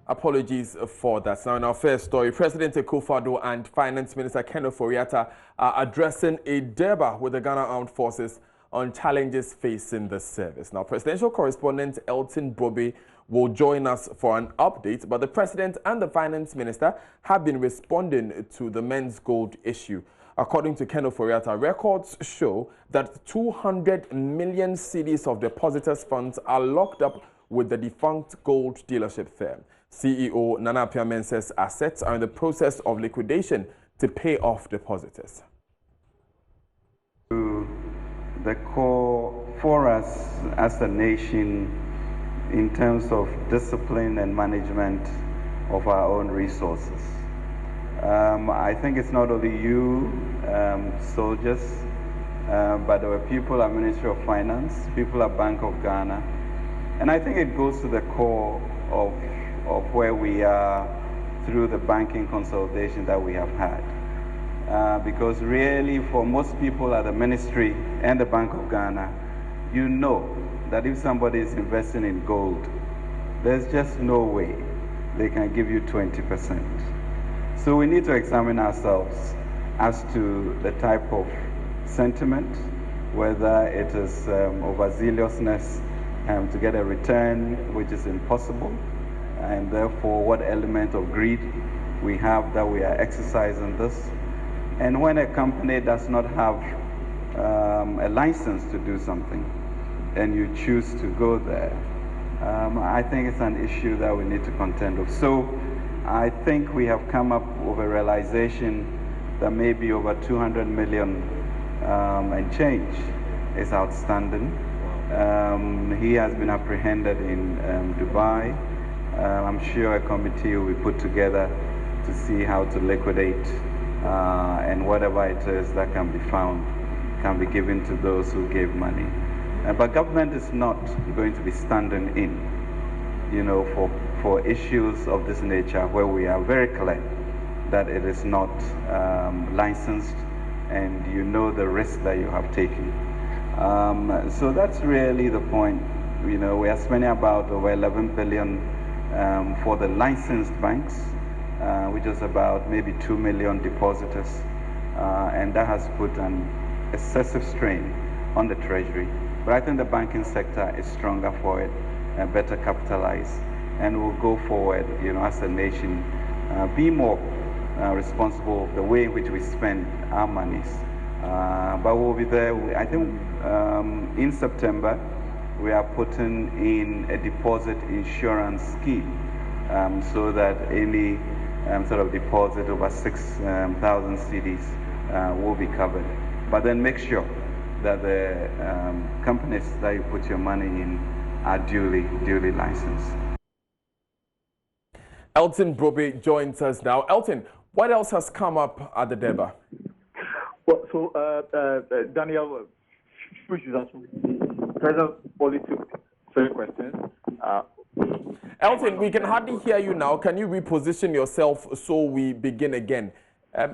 Apologies for that. Now, in our first story, President Akufo-Addo and Finance Minister Kenneth Ofori-Atta are addressing a debate with the Ghana Armed Forces on challenges facing the service. Now, presidential correspondent Elton Brobe will join us for an update, but the President and the Finance Minister have been responding to the men's gold issue. According to Kenneth Ofori-Atta, records show that 200 million cedis of depositors' funds are locked up with the defunct gold dealership firm. CEO Nana Appiah-Mensah's assets are in the process of liquidation to pay off depositors. The core for us as a nation in terms of discipline and management of our own resources. I think it's not only you, soldiers, but there were people at Ministry of Finance, people at Bank of Ghana, and I think it goes to the core of where we are through the banking consolidation that we have had. Because really for most people at the ministry and the Bank of Ghana, you know that if somebody is investing in gold, there's just no way they can give you 20%. So we need to examine ourselves as to the type of sentiment, whether it is overzealousness to get a return which is impossible, and therefore what element of greed we have that we are exercising this. And when a company does not have a license to do something and you choose to go there, I think it's an issue that we need to contend with. So I think we have come up with a realization that maybe over 200 million and change is outstanding. He has been apprehended in Dubai. I'm sure a committee will be put together to see how to liquidate and whatever it is that can be found can be given to those who gave money. But government is not going to be standing in, you know, for issues of this nature where we are very clear that it is not licensed and you know the risk that you have taken. So that's really the point. You know, we are spending about over 11 billion for the licensed banks, which is about maybe 2 million depositors, and that has put an excessive strain on the treasury. But I think the banking sector is stronger for it and better capitalized, and we'll go forward, you know, as a nation, be more responsible of the way in which we spend our monies. But we'll be there. I think in September, we are putting in a deposit insurance scheme so that any sort of deposit over 6,000 cedis will be covered. But then make sure that the companies that you put your money in are duly licensed. Elton Brobe joins us now. Elton, what else has come up at the debate? Well, so Daniel, President only took 3 questions. Elton, we can hardly hear you now. Can you reposition yourself so we begin again?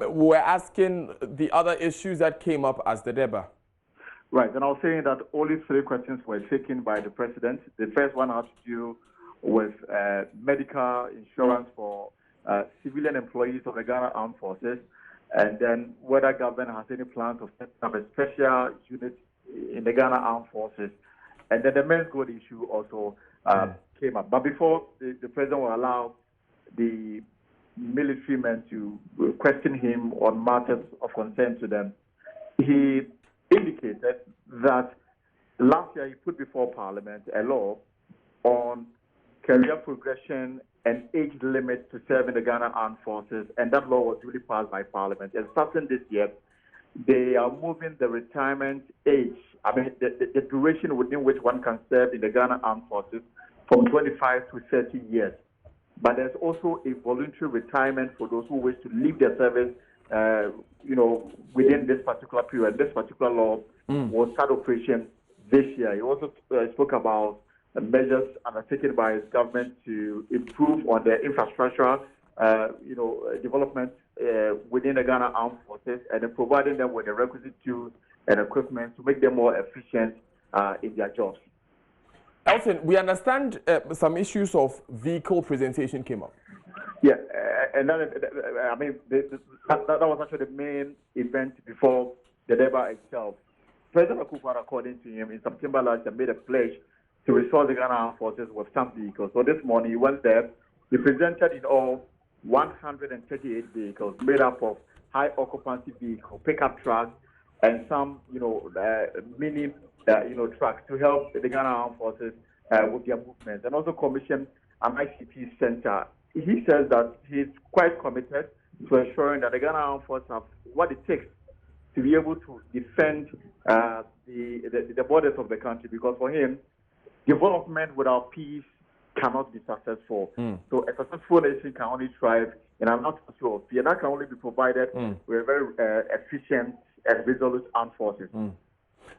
We're asking the other issues that came up as the debate. Right, and I was saying that only 3 questions were taken by the President. The first one had to do with medical insurance for civilian employees of the Ghana Armed Forces, and then whether government has any plans to set up a special unit in the Ghana Armed Forces. And then the men's gold issue also came up. But before the President will allow the military men to question him on matters of concern to them, he indicated that last year he put before Parliament a law on career progression and age limits to serve in the Ghana Armed Forces, and that law was duly passed by Parliament. And starting this year, they are moving the retirement age, the duration within which one can serve in the Ghana Armed Forces from 25 to 30 years. But there's also a voluntary retirement for those who wish to leave their service, within this particular period. This particular law will start operation this year. He also spoke about measures undertaken by his government to improve on the infrastructure, development within the Ghana Armed Forces, and then providing them with the requisite tools and equipment to make them more efficient in their jobs. Elton, we understand some issues of vehicle presentation came up. Yeah, and then, I mean, that was actually the main event before the Deba itself. President Akufo, according to him, in September last year, made a pledge to restore the Ghana Armed Forces with some vehicles. So this morning he went there. He presented in all 138 vehicles made up of high occupancy vehicles, pickup trucks, and some, mini, trucks to help the Ghana Armed Forces with their movements, and also commissioned an ICT center. He says that he's quite committed to ensuring that the Ghana Armed Forces have what it takes to be able to defend the borders of the country, because for him, development without peace cannot be successful. So a successful nation can only thrive in an atmosphere of fear. That can only be provided with very efficient and resolute armed forces.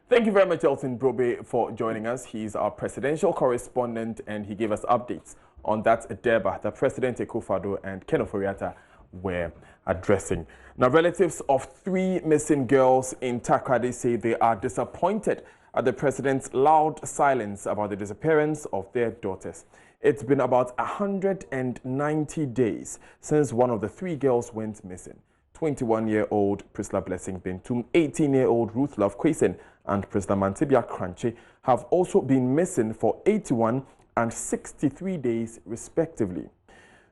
Thank you very much, Elton Brobe, for joining us. He's our presidential correspondent, and he gave us updates on that Deba that President Akufo-Addo and Ken Ofori-Atta were addressing. Now, relatives of 3 missing girls in Takoradi say they are disappointed at the president's loud silence about the disappearance of their daughters. It's been about 190 days since one of the 3 girls went missing. 21-year-old Priscilla Blessing Bentum, 18-year-old Ruth Love Kwesen, and Priscilla Mantibia Kranche have also been missing for 81 and 63 days, respectively.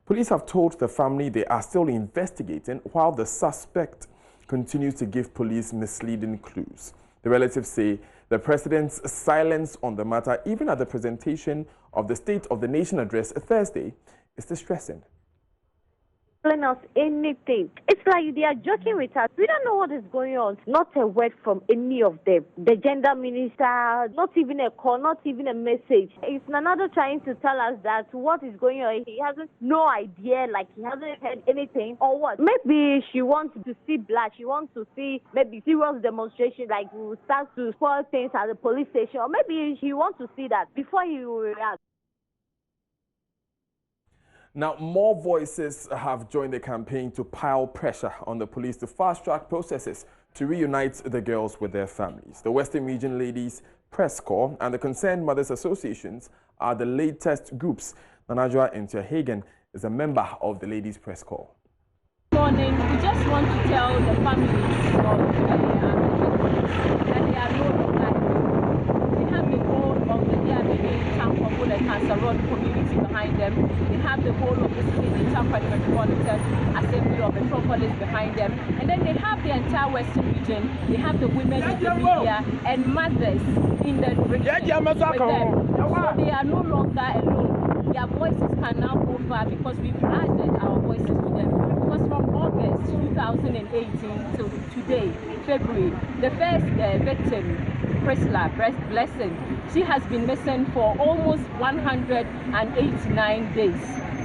Police have told the family they are still investigating, while the suspect continues to give police misleading clues. The relatives say the president's silence on the matter, even at the presentation of the State of the Nation address Thursday, is distressing. Us anything. It's like they are joking with us. We don't know what is going on. Not a word from any of them. The gender minister, not even a call, not even a message. It's another trying to tell us that what is going on. He hasn't no idea, like he hasn't heard anything or what. Maybe she wants to see blood. She wants to see maybe serious demonstration, like we will start to spoil things at the police station. Or maybe she wants to see that before he will react. Now, more voices have joined the campaign to pile pressure on the police to fast-track processes to reunite the girls with their families. The Western Region Ladies Press Corps and the Concerned Mothers Associations are the latest groups. Nanajua Entiahagen is a member of the Ladies Press Corps. Good morning. We just want to tell the families that they are no longer. They have the whole of the Takoradi and Cancer Road community behind them. They have the whole of the city, the Takoradi Metropolitan Assembly of Metropolis behind them. And then they have the entire Western region. They have the women in the media and mothers in the region with them. So they are no longer alone. Their voices can now go far because we've added our voices to them. Because from August 2018 till today, February, the first victim, Priscilla Blessing, she has been missing for almost 189 days.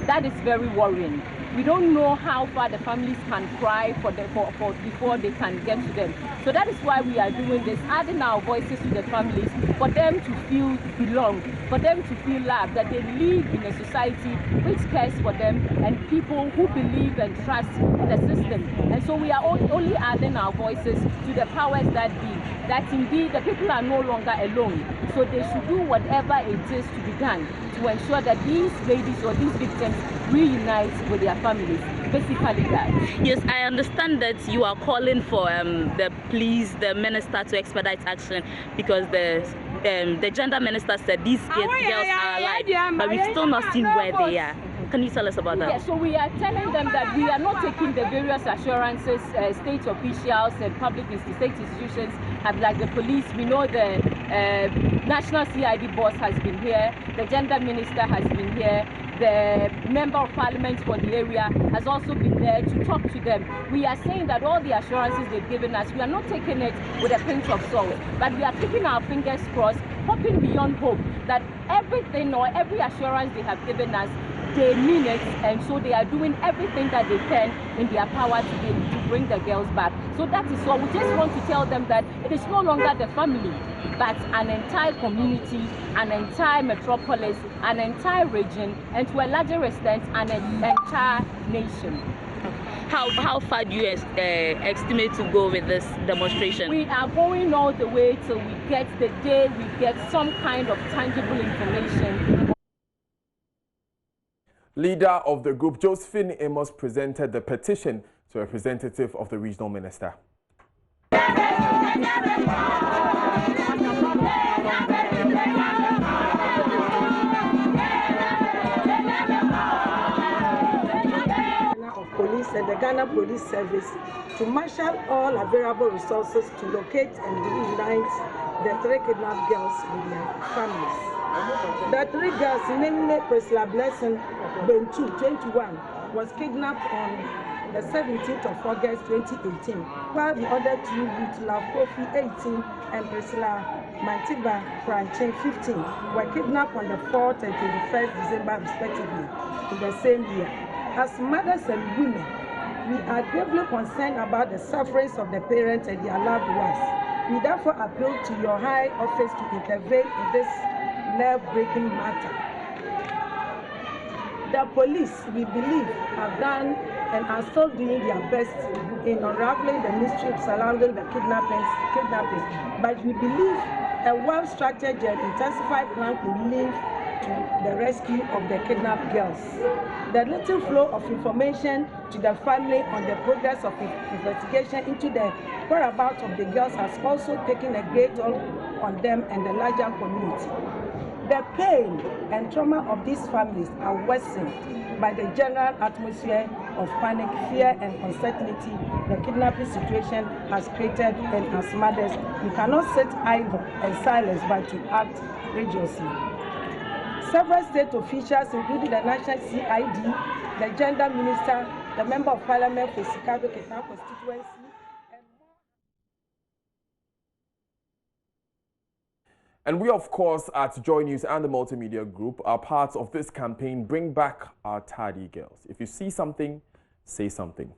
That is very worrying. We don't know how far the families can cry before they can get to them. So that is why we are doing this, adding our voices to the families, for them to feel belong, for them to feel loved, that they live in a society which cares for them and people who believe and trust the system. And so we are only adding our voices to the powers that be, that indeed the people are no longer alone. So they should do whatever it is to be done to ensure that these ladies or these victims reunite with their families. Basically that. Yes, I understand that you are calling for the police, the minister to expedite action because the gender minister said these girls are alive, but we've still not seen where they are. Can you tell us about that? Yeah, so we are telling them that we are not taking the various assurances state officials and public state institutions have, like the police. We know the National CID boss has been here, the gender minister has been here, the member of parliament for the area has also been there to talk to them. We are saying that all the assurances they've given us, we are not taking it with a pinch of salt, but we are keeping our fingers crossed, hoping beyond hope that everything or every assurance they have given us, they mean it, and so they are doing everything that they can in their power to bring the girls back. So that is all. We just want to tell them that it is no longer the family, but an entire community, an entire metropolis, an entire region, and to a larger extent, an entire nation. how far do you estimate to go with this demonstration? We are going all the way till we get the day we get some kind of tangible information. Leader of the group, Josephine Amos, presented the petition to a representative of the regional minister. Police and the Ghana Police Service to marshal all available resources to locate and reunite the 3 kidnapped girls with their families. The 3 girls, namely Priscilla Blessing Bentu, 21, was kidnapped on the 17th of August 2018, while the other 2, Rutla Kofi, 18, and Priscilla Mantiba Franche, 15, were kidnapped on the 4th and 21st December respectively in the same year. As mothers and women, we are deeply concerned about the sufferings of the parents and their loved ones. We therefore appeal to your high office to intervene in this nerve-breaking matter. The police, we believe, have done and are still doing their best in unraveling the mystery surrounding the kidnappings, but we believe a well-structured and intensified plan will lead to the rescue of the kidnapped girls. The little flow of information to the family on the progress of investigation into the whereabouts of the girls has also taken a great toll on them and the larger community. The pain and trauma of these families are worsened by the general atmosphere of panic, fear, and uncertainty the kidnapping situation has created, and as mothers, we cannot sit idle and silent but to act rigorously. Several state officials, including the National CID, the Gender Minister, the Member of Parliament for Chicago Ketan constituency, and we, of course, at Joy News and the Multimedia Group are part of this campaign, Bring Back Our Tardy Girls. If you see something, say something.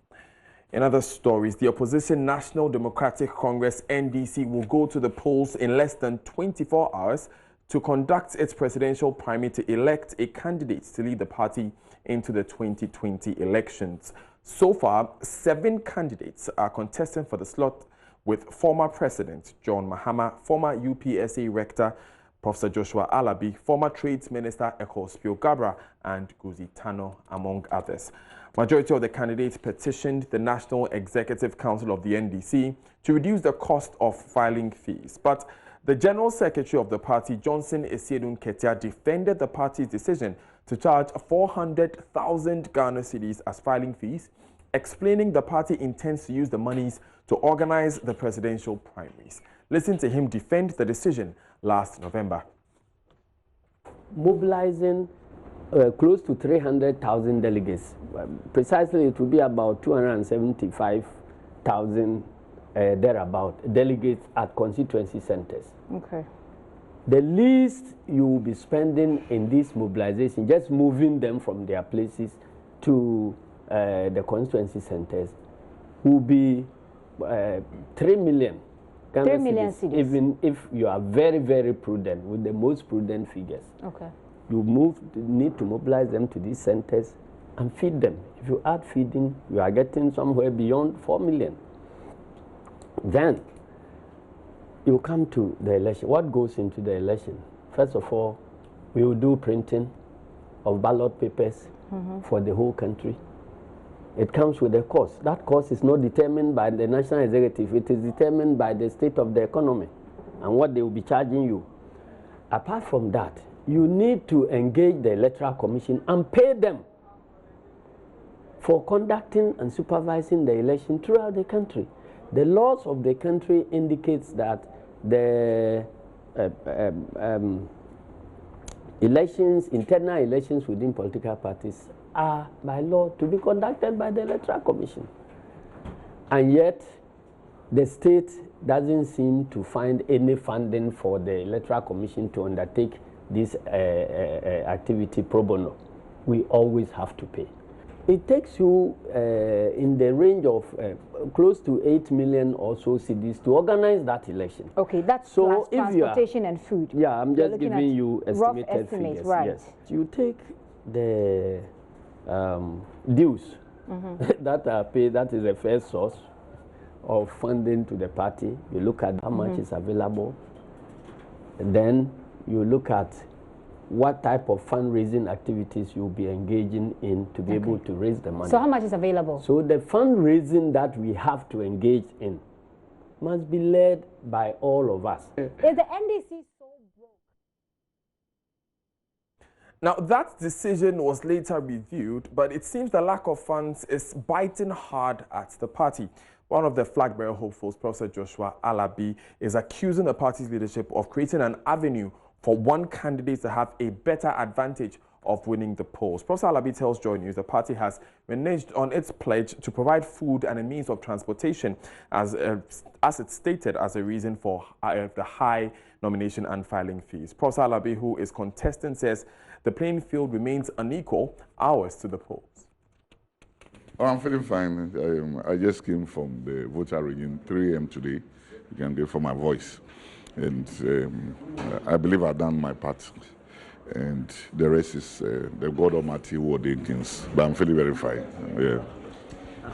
In other stories, the opposition National Democratic Congress, NDC, will go to the polls in less than 24 hours to conduct its presidential primary to elect a candidate to lead the party into the 2020 elections. So far, 7 candidates are contesting for the slot, with former President John Mahama, former UPSA Rector Professor Joshua Alabi, former Trades Minister Ekospio Gabra, and Guzi Tano, among others. Majority of the candidates petitioned the National Executive Council of the NDC to reduce the cost of filing fees, but the General Secretary of the party, Johnson Esiedun Ketia, defended the party's decision to charge 400,000 Ghana cedis as filing fees, explaining the party intends to use the monies to organize the presidential primaries. Listen to him defend the decision last November. Mobilizing close to 300,000 delegates. Precisely, it will be about 275,000 thereabout delegates at constituency centers. Okay. The least you will be spending in this mobilization, just moving them from their places to the constituency centers, will be 3 million. 3 million cedis. Even if you are very, very prudent, with the most prudent figures. Okay. You need to mobilize them to these centers and feed them. If you add feeding, you are getting somewhere beyond 4 million. Then you come to the election. What goes into the election? First of all, we will do printing of ballot papers for the whole country. It comes with a cost. That cost is not determined by the national executive. It is determined by the state of the economy and what they will be charging you. Apart from that, you need to engage the Electoral Commission and pay them for conducting and supervising the election throughout the country. The laws of the country indicates that the elections, internal elections within political parties are by law to be conducted by the Electoral Commission. And yet, the state doesn't seem to find any funding for the Electoral Commission to undertake this activity pro bono. We always have to pay. It takes you in the range of close to 8 million or so cedis to organize that election. Okay, that's so plus transportation and food. Yeah, I'm just giving you estimated figures. Right. Yes. You take the dues that are paid, that is the first source of funding to the party. You look at how much is available, and then you look at what type of fundraising activities you'll be engaging in to be able to raise the money. So how much is available? So the fundraising that we have to engage in must be led by all of us. Is the NDC so broke? Now, that decision was later reviewed, but it seems the lack of funds is biting hard at the party. One of the flag bearer hopefuls, Professor Joshua Alabi, is accusing the party's leadership of creating an avenue for one candidate to have a better advantage of winning the polls. Professor Alabi tells Joy News the party has reneged on its pledge to provide food and a means of transportation as it stated as a reason for the high nomination and filing fees. Professor Alabi, who is contesting, says the playing field remains unequal hours to the polls. Oh, I'm feeling fine. I just came from the voter region, 3 a.m. today. You can get for my voice. And I believe I've done my part. And the rest is the God Almighty who ordained things. But I'm feeling very fine. Yeah.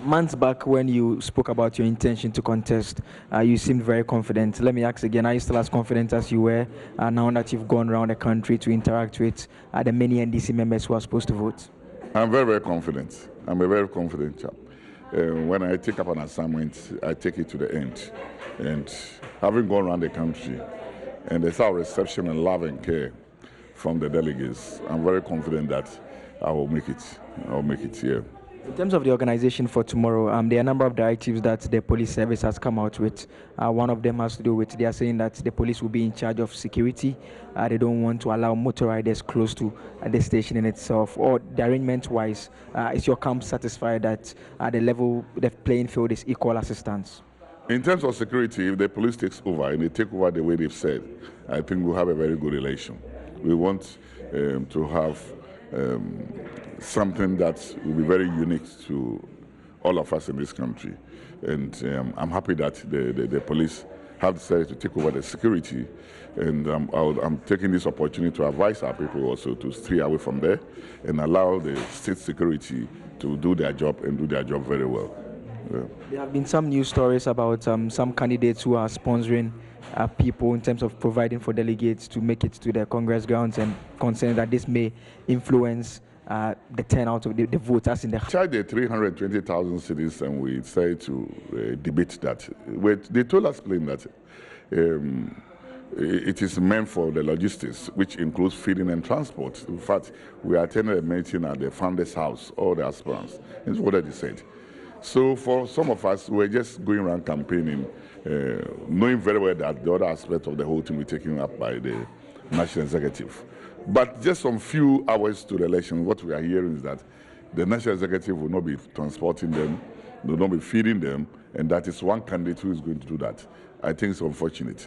Months back, when you spoke about your intention to contest, you seemed very confident. Let me ask again, are you still as confident as you were now that you've gone around the country to interact with the many NDC members who are supposed to vote? I'm very, very confident. I'm a very confident chap. When I take up an assignment, I take it to the end. And having gone around the country, and there's our reception and love and care from the delegates, I'm very confident that I will make it. I'll make it here. In terms of the organization for tomorrow, there are a number of directives that the police service has come out with. One of them has to do with, they are saying that the police will be in charge of security. They don't want to allow motor riders close to the station in itself. Or the arrangement-wise, is your camp satisfied that the playing field is equal assistance? In terms of security, if the police takes over and they take over the way they've said, I think we'll have a very good relation. We want to have something that will be very unique to all of us in this country. And I'm happy that the police have decided to take over the security. And I'm taking this opportunity to advise our people also to stay away from there and allow the state security to do their job and do their job very well. Yeah. There have been some news stories about some candidates who are sponsoring people in terms of providing for delegates to make it to the Congress grounds, and concerned that this may influence the turnout of the voters in the house. Tried the 320,000 cities, and we decided to debate that. They told us plain that it is meant for the logistics, which includes feeding and transport. In fact, we attended a meeting at the founder's house, all the aspirants. This is what they said. So for some of us, we're just going around campaigning, knowing very well that the other aspect of the whole thing will be taken up by the national executive. But just some few hours to the election, what we are hearing is that the national executive will not be transporting them, will not be feeding them, and that is one candidate who is going to do that. I think it's unfortunate.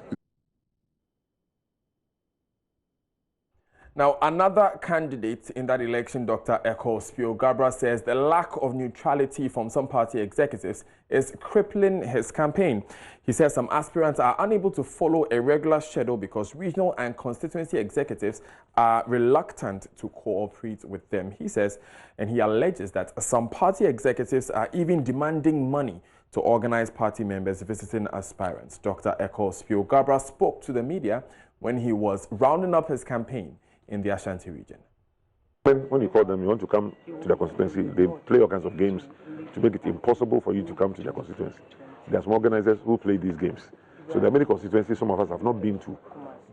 Now, another candidate in that election, Dr. Eko Spio-Gabra, says the lack of neutrality from some party executives is crippling his campaign. He says some aspirants are unable to follow a regular schedule because regional and constituency executives are reluctant to cooperate with them. He says, and he alleges that some party executives are even demanding money to organize party members visiting aspirants. Dr. Eko Spio-Gabra spoke to the media when he was rounding up his campaign in the Ashanti region. When you call them, you want to come to their constituency, they play all kinds of games to make it impossible for you to come to their constituency. There are some organizers who play these games. So there are many constituencies some of us have not been to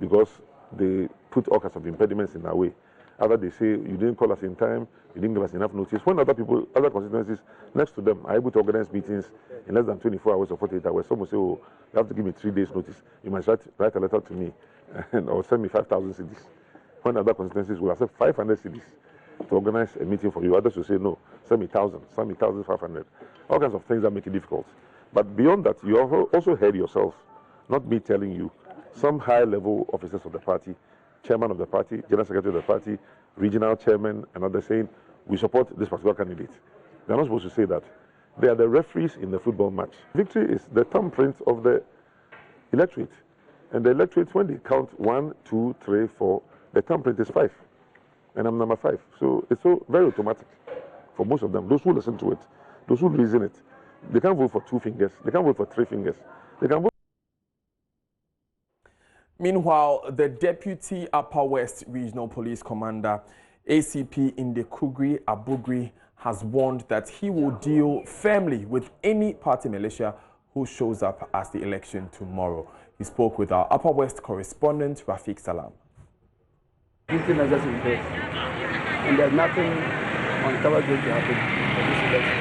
because they put all kinds of impediments in our way. Either they say, you didn't call us in time, you didn't give us enough notice. When other constituencies next to them are able to organize meetings in less than 24 hours or 48 hours, some will say, oh, you have to give me 3 days notice. You must write a letter to me or send me 5,000 cedis. When other constituencies will accept 500 cities to organize a meeting for you, others will say, no, send me 1,000, send me 1,500. All kinds of things that make it difficult. But beyond that, you also heard yourself, not me telling you, some high-level officers of the party, chairman of the party, general secretary of the party, regional chairman, and others saying, we support this particular candidate. They're not supposed to say that. They are the referees in the football match. Victory is the thumbprint of the electorate. And the electorate, when they count 1, 2, 3, 4, the thumbprint is 5, and I'm number 5. So it's so very automatic. For most of them, those who listen to it, those who reason it, they can't vote for 2 fingers, they can't vote for 3 fingers. They can vote. Meanwhile, the Deputy Upper West Regional Police Commander, ACP Indekugri Abugri, has warned that he will deal firmly with any party militia who shows up as the election tomorrow. He spoke with our Upper West correspondent, Rafiq Salam. And there's nothing untoward going to happen for this election.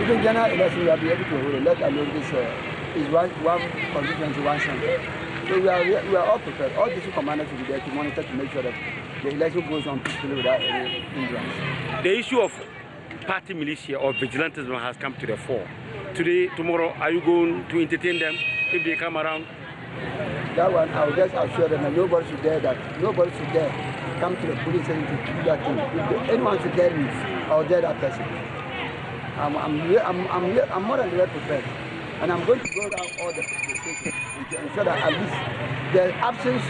Even general election, we will be able to hold it. Let alone this is one constituency, one center. So we are all prepared. All district commanders will be there to monitor to make sure that the election goes on peacefully without any hindrance. The issue of party militia or vigilantism has come to the fore. Today, tomorrow, are you going to entertain them if they come around? That one, I will just assure them that nobody should dare come to the police station to do that thing. If anyone should dare me, I will dare that person. I'm more than well prepared. And I'm going to go down all the stations to ensure that at least the absence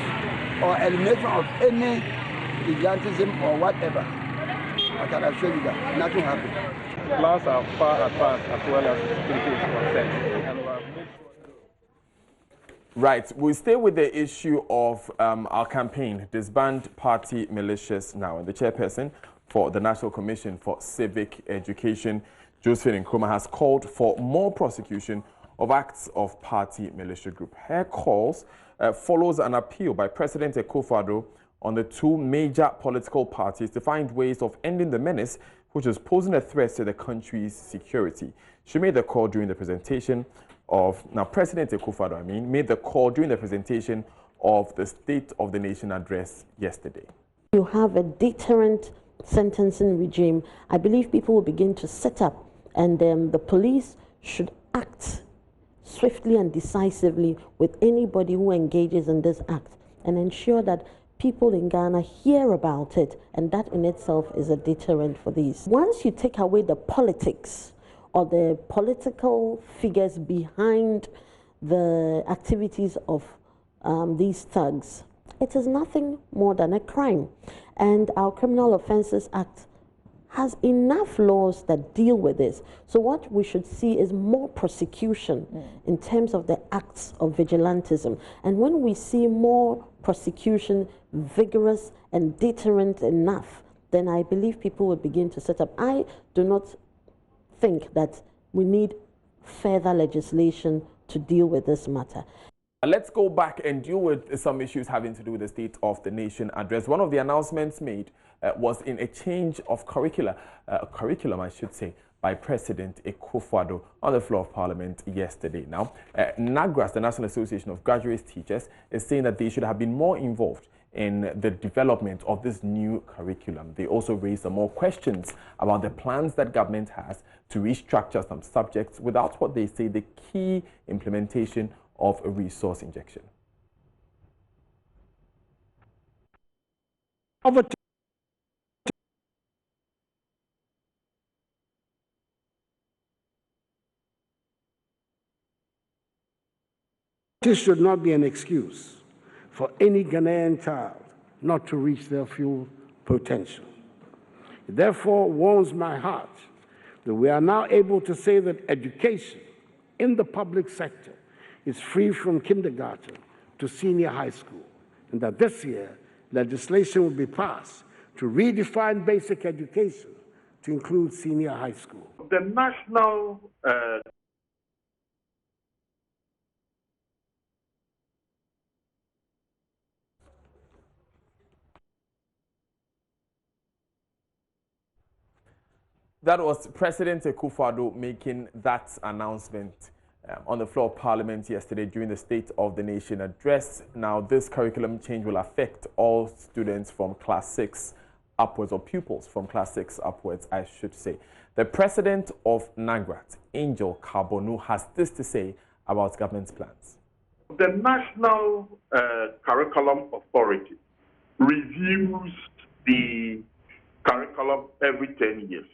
or elimination of any vigilantism or whatever. I can assure you that nothing happened. Plans are far advanced as well as security is concerned. Right, we stay with the issue of our campaign, Disband Party Militias Now. And the chairperson for the National Commission for Civic Education, Josephine Nkrumah, has called for more prosecution of acts of party militia group. Her calls follows an appeal by President Akufo-Addo on the 2 major political parties to find ways of ending the menace which is posing a threat to the country's security. She made the call during the presentation of, President Akufo-Addo, made the call during the presentation of the State of the Nation address yesterday. You have a deterrent sentencing regime. I believe people will begin to set up, and the police should act swiftly and decisively with anybody who engages in this act and ensure that people in Ghana hear about it, and that in itself is a deterrent for these. Once you take away the politics or the political figures behind the activities of these thugs, it is nothing more than a crime. And our Criminal Offences Act has enough laws that deal with this. So what we should see is more prosecution in terms of the acts of vigilantism. And when we see more prosecution, vigorous and deterrent enough, then I believe people will begin to set up. I do not think that we need further legislation to deal with this matter. Let's go back and deal with some issues having to do with the State of the Nation address. One of the announcements made was in a change of curriculum, I should say, by President Akufo-Addo on the floor of Parliament yesterday. Now, NAGRAS, the National Association of Graduate Teachers, is saying that they should have been more involved in the development of this new curriculum. They also raised some more questions about the plans that government has to restructure some subjects without what they say the key implementation of a resource injection. This should not be an excuse for any Ghanaian child not to reach their full potential. It therefore warms my heart that we are now able to say that education in the public sector is free from kindergarten to senior high school, and that this year legislation will be passed to redefine basic education to include senior high school. The national That was President Akufo-Addo making that announcement on the floor of Parliament yesterday during the State of the Nation address. Now, this curriculum change will affect all students from Class 6 upwards, or pupils from Class 6 upwards, I should say. The president of NAGRAT, Angel Carbonu, has this to say about government's plans. The National Curriculum Authority reviews the curriculum every 10 years.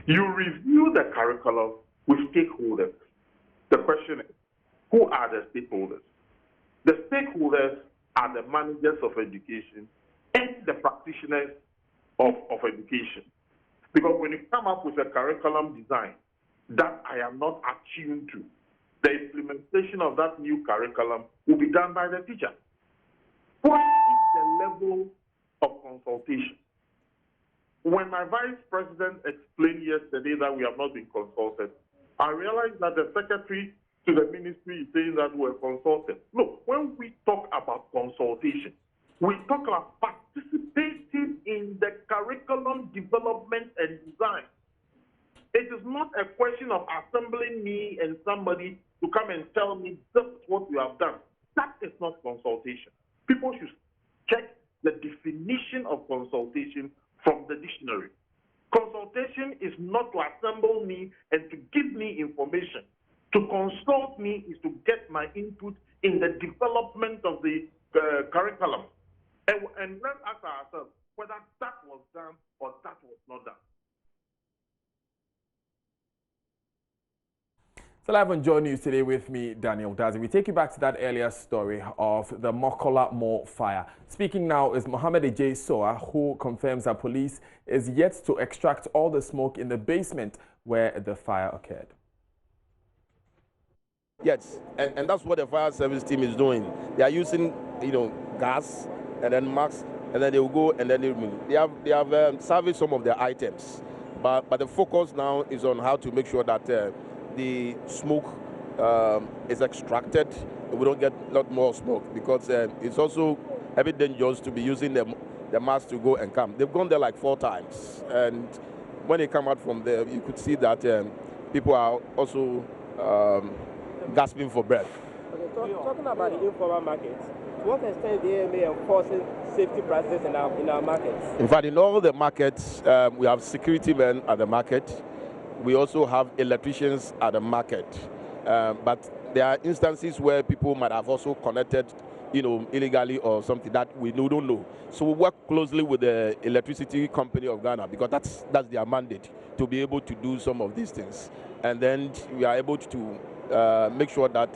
You review the curriculum with stakeholders. The question is, who are the stakeholders? The stakeholders are the managers of education and the practitioners of education. Because when you come up with a curriculum design that I am not attuned to, the implementation of that new curriculum will be done by the teacher. What is the level of consultation? When my vice president explained yesterday that we have not been consulted, I realized that the secretary to the ministry is saying that we're consulted. Look, when we talk about consultation, we talk about participating in the curriculum development and design. It is not a question of assembling me and somebody to come and tell me this is what you have done. That is not consultation. People should check the definition of consultation from the dictionary. Consultation is not to assemble me and to give me information. To consult me is to get my input in the development of the curriculum. And let's ask ourselves whether that was done or that was not done. So live on Joy News today with me, Daniel Dazi. We take you back to that earlier story of the Mokola Mall fire. Speaking now is Mohammed Ejay Soa, who confirms that police is yet to extract all the smoke in the basement where the fire occurred. Yes, and that's what the fire service team is doing. They are using, gas and then masks, and then they will go and then they have salvaged some of their items, but the focus now is on how to make sure that the smoke is extracted. We don't get a lot more smoke because it's also a bit dangerous to be using the mask to go and come. They've gone there like 4 times, and when they come out from there, you could see that people are also gasping for breath. Okay, talking about the informal markets, to what extent the AMA enforcing safety practices in our markets? In fact, in all the markets, we have security men at the market. We also have electricians at the market. But there are instances where people might have also connected, illegally or something that we don't know. So we work closely with the electricity company of Ghana because that's their mandate to be able to do some of these things. And then we are able to make sure that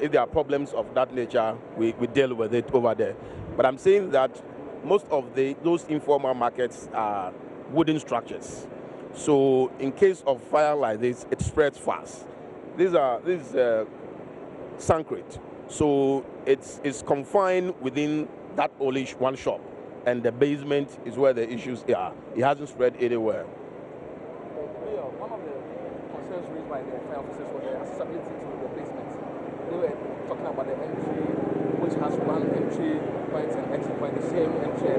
if there are problems of that nature, we deal with it over there. But I'm saying that most of those informal markets are wooden structures. So in case of fire like this, it spreads fast. This is concrete. So it's confined within that only one shop. And the basement is where the issues are. It hasn't spread anywhere. One of the concerns raised by the fire officers was the accessibility to the basement. They were talking about the entry, which has one entry point and exit point, the same entry.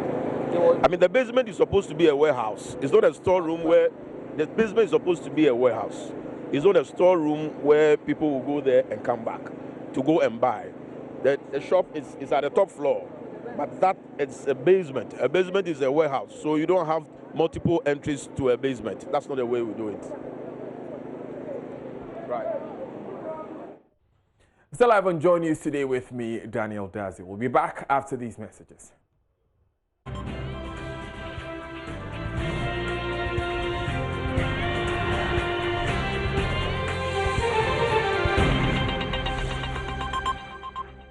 I mean, the basement is supposed to be a warehouse. It's not a storeroom where the basement is supposed to be a warehouse. It's not a storeroom where people will go there and come back to go and buy. The shop is at the top floor, but it's a basement. A basement is a warehouse, so you don't have multiple entries to a basement. That's not the way we do it. Right. Still live on Joy News today with me, Daniel Dazi. We'll be back after these messages.